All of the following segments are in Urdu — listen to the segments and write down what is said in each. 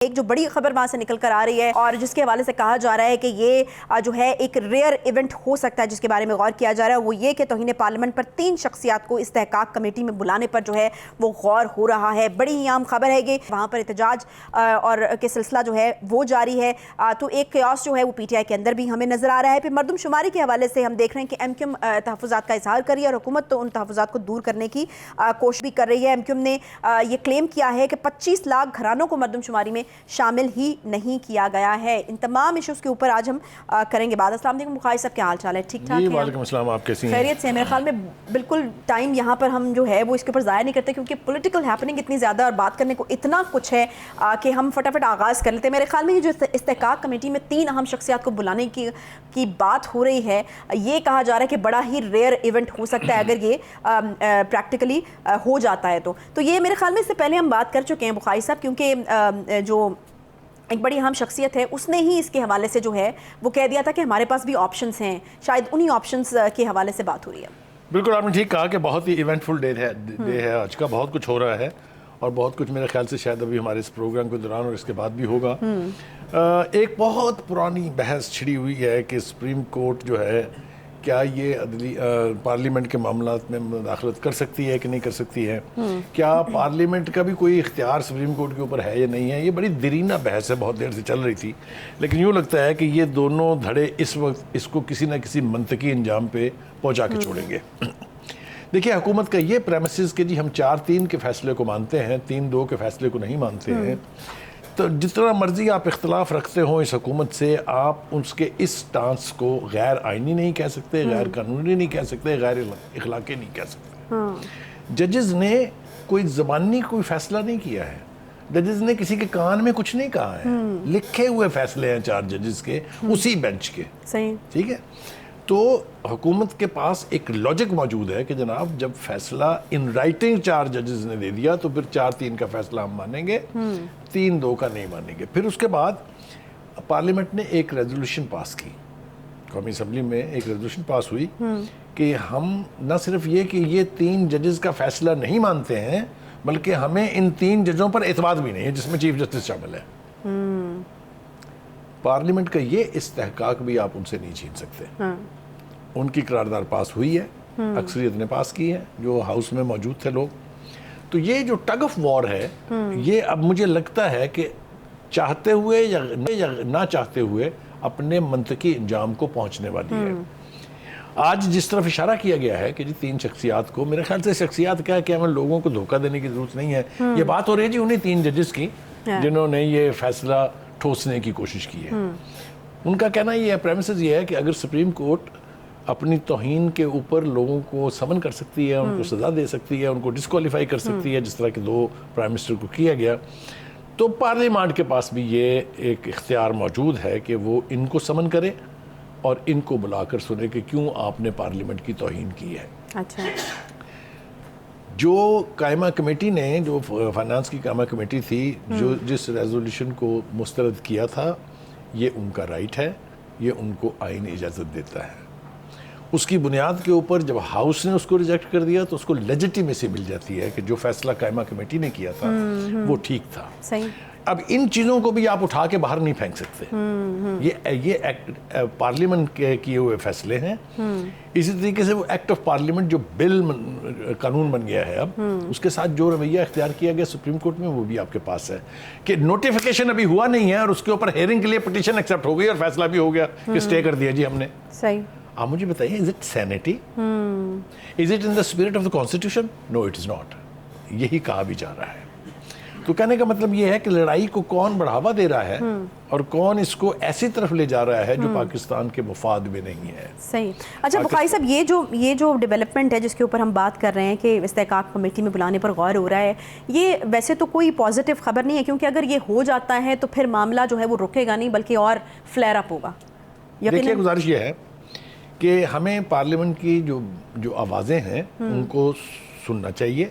ایک جو بڑی خبر وہاں سے نکل کر آ رہی ہے اور جس کے حوالے سے کہا جا رہا ہے کہ یہ جو ہے ایک ریئر ایونٹ ہو سکتا ہے جس کے بارے میں غور کیا جا رہا ہے، وہ یہ کہ توہین پارلیمنٹ پر 3 شخصیات کو استحقاق کمیٹی میں بلانے پر جو ہے وہ غور ہو رہا ہے۔ بڑی ہی عام خبر ہے کہ وہاں پر احتجاج اور کے سلسلہ جو ہے وہ جاری ہے، تو ایک قیاس جو ہے وہ پی ٹی آئی کے اندر بھی ہمیں نظر آ رہا ہے۔ پھر مردم شماری کے حوالے سے ہم دیکھ رہے ہیں کہ ایم کیو ایم تحفظات کا اظہار کر رہی ہے اور حکومت تو ان تحفظات کو دور کرنے کی کوشش بھی کر رہی ہے۔ ایم کیو ایم نے یہ کلیم کیا ہے کہ 25 لاکھ گھرانوں کو مردم شماری میں شامل ہی نہیں کیا گیا ہے۔ ان تمام ایشوز کے اوپر آج ہم کریں گے بات۔ السلام علیکم بخاری صاحب، کیا حال چال ہے؟ ٹھیک ٹھاک ہیں؟ وعلیکم السلام، آپ کیسی ہیں؟ خیریت سے؟ میرے خیال میں بالکل ٹائم یہاں پر ہم جو ہے وہ اس کے اوپر ضائع نہیں کرتے کیونکہ پولیٹیکل ہیپننگ اتنی زیادہ اور بات کرنے کو اتنا کچھ ہے کہ ہم فٹافٹ آغاز کر لیتے ہیں۔ میرے خیال میں یہ جو استحقاق کمیٹی میں 3 اہم شخصیات کو بلانے کی بات ہو رہی ہے، یہ کہا جا رہا ہے کہ بڑا ہی ریئر ایونٹ ہو سکتا ہے اگر یہ پریکٹیکلی ہو جاتا ہے تو یہ میرے خیال میں اس سے پہلے ہم بات کر چکے ہیں بخاری صاحب، کیونکہ جو ایک بڑی اہم شخصیت ہے اس نے ہی اس کے حوالے سے جو ہے وہ کہہ دیا تھا کہ ہمارے پاس بھی آپشنز ہیں، شاید انہی آپشنز کے حوالے سے بات ہو رہی ہے۔ بالکل آپ نے ٹھیک کہا کہ بہت ہی ایونٹ فل ڈے ہے آج کا، بہت کچھ ہو رہا ہے اور بہت کچھ میرے خیال سے شاید ابھی ہمارے اس پروگرام کے دوران اور اس کے بعد بھی ہوگا۔ ایک بہت پرانی بحث چھڑی ہوئی ہے کہ سپریم کورٹ جو ہے کیا یہ پارلیمنٹ کے معاملات میں مداخلت کر سکتی ہے کہ نہیں کر سکتی ہے، کیا پارلیمنٹ کا بھی کوئی اختیار سپریم کورٹ کے اوپر ہے یا نہیں ہے۔ یہ بڑی دیرینہ بحث ہے، بہت دیر سے چل رہی تھی، لیکن یوں لگتا ہے کہ یہ دونوں دھڑے اس وقت اس کو کسی نہ کسی منطقی انجام پہ پہنچا کے چھوڑیں گے۔ دیکھیے حکومت کا یہ پریمیسز کہ جی ہم 4-3 کے فیصلے کو مانتے ہیں، 3-2 کے فیصلے کو نہیں مانتے ہیں، تو جتنا مرضی آپ اختلاف رکھتے ہوں اس حکومت سے، آپ اس کے اس سٹانس کو غیر آئینی نہیں کہہ سکتے، غیر قانونی نہیں کہہ سکتے، غیر اخلاقی نہیں کہہ سکتے۔ ججز نے کوئی زبانی کوئی فیصلہ نہیں کیا ہے، ججز نے کسی کے کان میں کچھ نہیں کہا ہے، لکھے ہوئے فیصلے ہیں 4 ججز کے اسی بینچ کے، ٹھیک ہے۔ تو حکومت کے پاس ایک لاجک موجود ہے کہ جناب جب فیصلہ ان رائٹنگ 4 ججز نے دے دیا تو پھر 4-3 کا فیصلہ ہم مانیں گے، 3-2 کا نہیں مانیں گے۔ پھر اس کے بعد پارلیمنٹ نے ایک ریزولوشن پاس کی، قومی اسمبلی میں ایک ریزولوشن پاس ہوئی کہ ہم نہ صرف یہ کہ یہ 3 ججز کا فیصلہ نہیں مانتے ہیں بلکہ ہمیں ان 3 ججوں پر اعتماد بھی نہیں ہے جس میں چیف جسٹس شامل ہے۔ پارلیمنٹ کا یہ استحقاق بھی آپ ان سے نہیں چھین سکتے۔ ان کی قرارداد پاس ہوئی ہے، اکثریت نے پاس کی ہے، جو ہاؤس میں موجود تھے لوگ۔ تو یہ جو ٹگ آف وار ہے یہ اب مجھے لگتا ہے کہ چاہتے ہوئے یا نہ چاہتے ہوئے اپنے منطقی انجام کو پہنچنے والی ہے۔ آج جس طرف اشارہ کیا گیا ہے کہ جی 3 شخصیات کو، میرے خیال سے شخصیات کیا ہے کہ ہمیں لوگوں کو دھوکہ دینے کی ضرورت نہیں ہے، یہ بات ہو رہی ہے جی انہیں 3 ججز کی جنہوں نے یہ فیصلہ ٹھوسنے کی کوشش کی ہے۔ ان کا کہنا یہ ہے، پریمیسز یہ ہے کہ اگر سپریم کورٹ اپنی توہین کے اوپر لوگوں کو سمن کر سکتی ہے، ان کو سزا دے سکتی ہے، ان کو ڈسکوالیفائی کر سکتی ہے جس طرح کہ 2 پرائم منسٹر کو کیا گیا، تو پارلیمنٹ کے پاس بھی یہ ایک اختیار موجود ہے کہ وہ ان کو سمن کرے اور ان کو بلا کر سنے کہ کیوں آپ نے پارلیمنٹ کی توہین کی ہے۔ اچھا، جو قائمہ کمیٹی نے، جو فائنانس کی قائمہ کمیٹی تھی، جو جس ریزولوشن کو مسترد کیا تھا، یہ ان کا رائٹ ہے، یہ ان کو آئین اجازت دیتا ہے۔ اس کی بنیاد کے اوپر جب ہاؤس نے اس کو ریجیکٹ کر دیا تو اس کو لیجیٹیمیسی مل جاتی ہے کہ جو فیصلہ قائمہ کمیٹی نے کیا تھا وہ ٹھیک تھا۔ اب ان چیزوں کو بھی آپ اٹھا کے باہر نہیں پھینک سکتے، یہ پارلیمنٹ کے کیے ہوئے فیصلے ہیں۔ اسی طریقے سے وہ ایکٹ آف پارلیمنٹ جو بل قانون بن گیا ہے اب، اس کے ساتھ جو رویہ اختیار کیا گیا سپریم کورٹ میں وہ بھی آپ کے پاس ہے کہ نوٹیفیکیشن ابھی ہوا نہیں ہے اور اس کے اوپر ہیئرنگ کے لیے پٹیشن ایکسیپٹ ہو گئی اور فیصلہ بھی ہو گیا کہ سٹے کر دیا جی ہم نے۔ صحیح، آپ مجھے بتائیے، is it sanity? Is it in the spirit of the constitution? No, it is not. یہی کہا بھی جا رہا ہے۔ تو کہنے کا مطلب یہ ہے کہ لڑائی کو کون بڑھاوا دے رہا ہے اور کون اس کو ایسی طرف لے جا رہا ہے جو پاکستان کے مفاد میں نہیں ہے۔ صحیح۔ اچھا بخاری صاحب، یہ جو ڈیولپمنٹ ہے جس کے اوپر ہم بات کر رہے ہیں کہ استحقاق کمیٹی میں بلانے پر غور ہو رہا ہے، یہ ویسے تو کوئی پازیٹیو خبر نہیں ہے کیونکہ اگر یہ ہو جاتا ہے تو پھر معاملہ جو ہے وہ رکے گا نہیں بلکہ اور فلیئر اپ ہوگا۔ دیکھیے گزارش یہ ہے کہ ہمیں پارلیمنٹ کی جو آوازیں ہیں ان کو سننا چاہیے،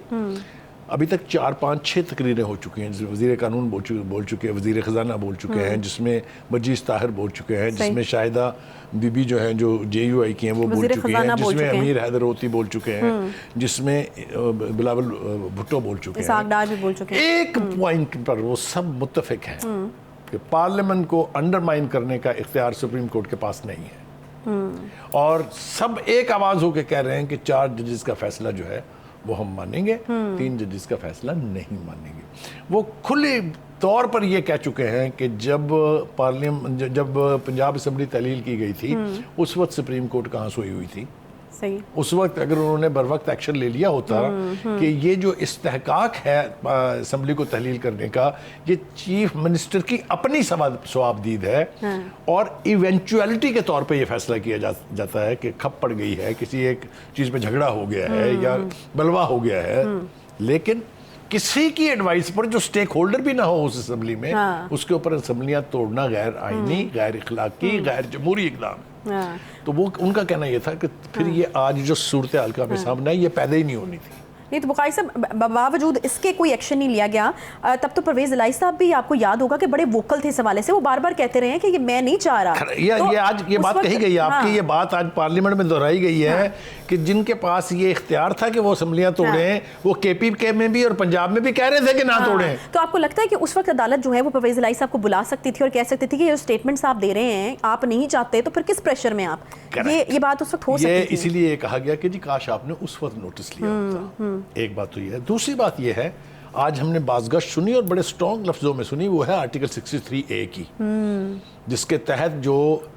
ابھی تک 4 5 6 تقریریں ہو چکی ہیں، وزیر قانون بول چکے ہیں، وزیر خزانہ بول چکے ہیں، جس میں مجیز طاہر بول چکے ہیں، جس میں شاہدہ بی بی جو ہیں جو JUI کی ہیں وہ بول چکے ہیں، جس میں امیر حیدر ہوتی بول چکے ہیں، جس میں بلاول بھٹو بول چکے ہیں. ایک پوائنٹ پر وہ سب متفق ہیں کہ پارلیمنٹ کو انڈرمائن کرنے کا اختیار سپریم کورٹ کے پاس نہیں ہے، اور سب ایک آواز ہو کے کہہ رہے ہیں کہ 4 ججز کا فیصلہ جو ہے وہ ہم مانیں گے، 3 ججز کا فیصلہ نہیں مانیں گے. وہ کھلے طور پر یہ کہہ چکے ہیں کہ جب پنجاب اسمبلی تحلیل کی گئی تھی اس وقت سپریم کورٹ کہاں سوئی ہوئی تھی. اس وقت اگر انہوں نے بر وقت ایکشن لے لیا ہوتا کہ یہ جو استحقاق ہے اسمبلی کو تحلیل کرنے کا، یہ چیف منسٹر کی اپنی صوابدید ہے، اور ایونچویلٹی کے طور پہ یہ فیصلہ کیا جاتا ہے کہ کھپ پڑ گئی ہے، کسی ایک چیز پہ جھگڑا ہو گیا ہے یا بلوا ہو گیا ہے، لیکن کسی کی ایڈوائس پر جو سٹیک ہولڈر بھی نہ ہو اس اسمبلی میں، اس کے اوپر اسمبلیاں توڑنا غیر آئینی، غیر اخلاقی، غیر جمہوری اقدام. تو وہ ان کا کہنا یہ تھا کہ پھر یہ آج جو صورتحال کا ہمیں سامنے ہے یہ پیدا ہی نہیں ہونی تھی. نہیں تو بقائی صاحب باوجود اس کے کوئی ایکشن نہیں لیا گیا. تب تو پرویز الہی صاحب بھی آپ کو یاد ہوگا کہ بڑے ووکل تھے اس حوالے سے، وہ بار بار کہتے رہے ہیں کہ یہ میں نہیں چاہ رہا. یہ آج یہ بات کہی گئی ہے آپ کی، یہ بات آج پارلیمنٹ میں دہرائی گئی ہے کہ جن کے پاس یہ اختیار تھا کہ وہ اسمبلیاں توڑیں، وہ KPK میں بھی اور پنجاب میں بھی کہہ رہے تھے کہ نہ توڑیں. تو آپ کو لگتا ہے کہ اس وقت عدالت جو ہے وہ پرویز الہی صاحب کو بلا سکتی تھی اور کہہ سکتی تھی کہ یہ اسٹیٹمنٹس آپ دے رہے ہیں آپ نہیں چاہتے، تو پھر کس پریشر میں آپ یہ بات اس وقت ہو سکتی تھی؟ اسی لیے کہا گیا کہ جی کاش آپ نے اس وقت نوٹس لیا ہوتا. ایک بات تو یہ ہے. دوسری بات یہ ہے، آج ہم نے بازگشت سنی اور بڑے سٹرونگ لفظوں میں سنی، وہ ہے آرٹیکل 63A کی، جس کے تحت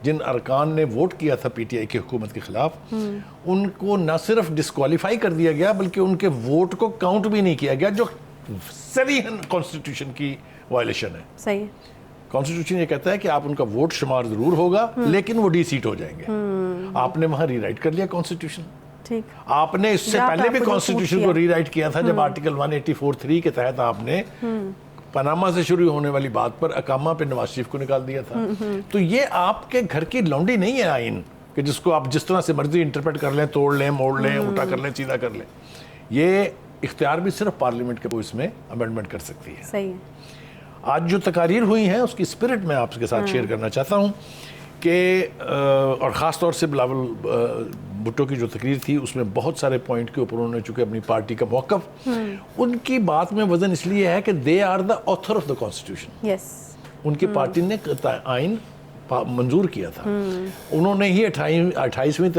جن ارکان نے ووٹ کیا تھا PTI کی حکومت کے خلاف، ان کو نہ صرف ڈسکوالیفائی کر دیا گیا بلکہ ان کے ووٹ کو کاؤنٹ بھی نہیں کیا گیا، جو صریحاً کانسٹیٹیوشن کی وائلیشن ہے. صحیح. کانسٹیٹیوشن یہ کہتا ہے کہ آپ ان کا ووٹ شمار ضرور ہوگا لیکن وہ ڈی سیٹ ہو جائیں گے. آپ نے وہاں ری رائٹ کر لیا کانسٹیٹیوشن. آپ نے اس سے پہلے بھی کانسٹیٹیوشن کو ری رائٹ کیا تھا جب آرٹیکل 184(3) کے تحت آپ نے پاناما سے شروع ہونے والی بات پر اقامہ پہ نواز شریف کو نکال دیا تھا. تو یہ آپ کے گھر کی لونڈی نہیں ہے آئین کہ جس کو آپ جس طرح سے مرضی انٹرپریٹ کر لیں، توڑ لیں، موڑ لیں، الٹا کر لیں، سیدھا کر لیں. یہ اختیار بھی صرف پارلیمنٹ کے اس میں امینڈمنٹ کر سکتی ہے. صحیح. آج جو تقاریر ہوئی ہیں اس کی اسپرٹ میں آپ کے ساتھ شیئر کرنا چاہتا ہوں کہ اور خاص طور سے بلاول بھٹو کی جو تقریر تھی اس میں بہت سارے پوائنٹ کے اوپر انہوں نے چونکہ اپنی پارٹی کا موقف، ان کی بات میں وزن اس لیے ہے کہ they are the author of the constitution. ان کی پارٹی نے آئین منظور کیا تھا. انہوں نے ہی 18ویں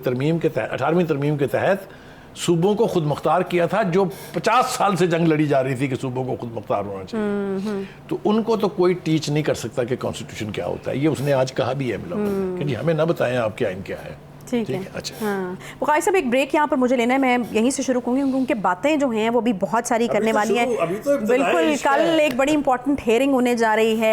ترمیم کے تحت صوبوں کو خود مختار کیا تھا، جو 50 سال سے جنگ لڑی جا رہی تھی کہ صوبوں کو خود مختار ہونا چاہیے. تو ان کو تو کوئی ٹیچ نہیں کر سکتا کہ کانسٹیٹیوشن کیا ہوتا ہے. یہ اس نے آج کہا بھی ہے کہ جی ہمیں نہ بتائیں آپ کے آئین کیا ہے. ٹھیک ہے. اچھا بقائی صاحب ایک بریک یہاں پر مجھے لینا ہے، میں یہیں سے شروع کروں گی ان کی باتیں جو ہیں وہ بھی بہت ساری کرنے والی ہیں. بالکل، کل ایک بڑی امپورٹنٹ ہیئرنگ ہونے جا رہی ہے.